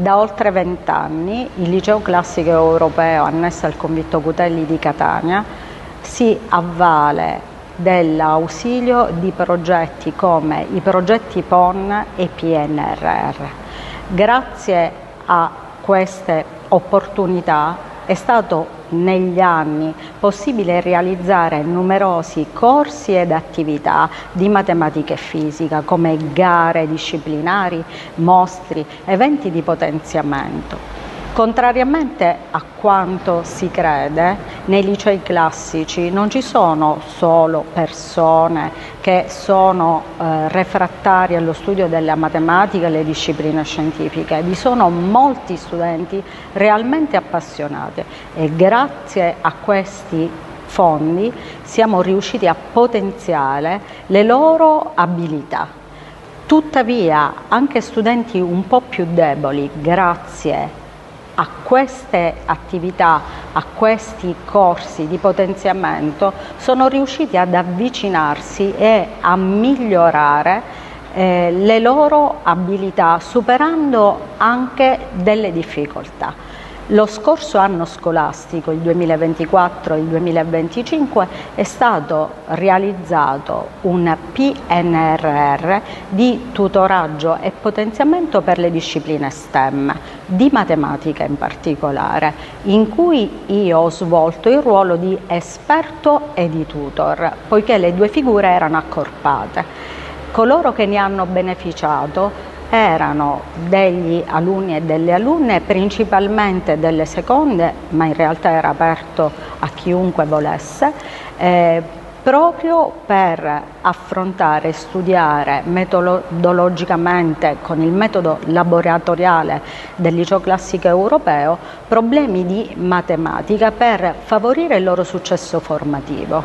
Da oltre 20 anni il Liceo Classico Europeo, annesso al Convitto Cutelli di Catania, si avvale dell'ausilio di progetti come i progetti PON e PNRR. Grazie a queste opportunità è stato negli anni possibile realizzare numerosi corsi ed attività di matematica e fisica, come gare disciplinari, mostri, eventi di potenziamento. Contrariamente a quanto si crede, nei licei classici non ci sono solo persone che sono refrattarie allo studio della matematica e le discipline scientifiche, vi sono molti studenti realmente appassionati e grazie a questi fondi siamo riusciti a potenziare le loro abilità. Tuttavia, anche studenti un po' più deboli, grazie a queste attività, a questi corsi di potenziamento, sono riusciti ad avvicinarsi e a migliorare le loro abilità, superando anche delle difficoltà. Lo scorso anno scolastico, il 2024 e il 2025, è stato realizzato un PNRR di tutoraggio e potenziamento per le discipline STEM, di matematica in particolare, in cui io ho svolto il ruolo di esperto e di tutor, poiché le due figure erano accorpate. Coloro che ne hanno beneficiato erano degli alunni e delle alunne, principalmente delle seconde, ma in realtà era aperto a chiunque volesse, proprio per affrontare e studiare metodologicamente con il metodo laboratoriale del Liceo Classico Europeo problemi di matematica per favorire il loro successo formativo.